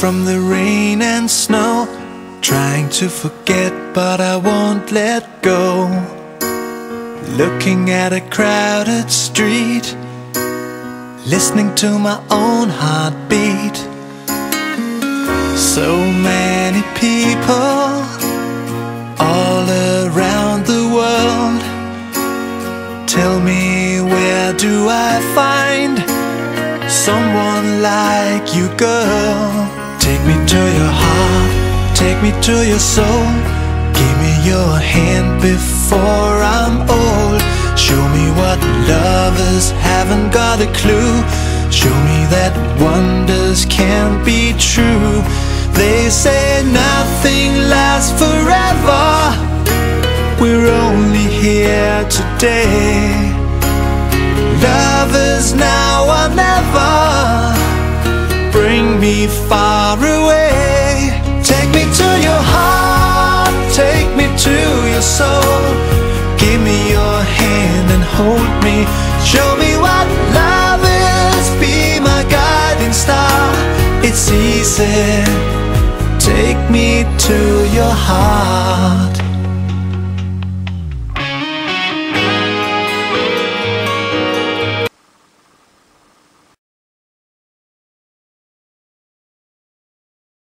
from the rain and snow, trying to forget but I won't let go. Looking at a crowded street, listening to my own heartbeat. So many people all around the world. Tell me, where do I find someone like you, girl? Take me to your heart, take me to your soul. Give me your hand before I'm old. Show me what lovers haven't got a clue. Show me that wonders can't be true. They say nothing lasts forever. We're only here today. Lovers now or never. Bring me far away. Take me to your heart, take me to your soul. Give me your hand and hold me. Show me what love is, be my guiding star. It's easy, take me to your heart.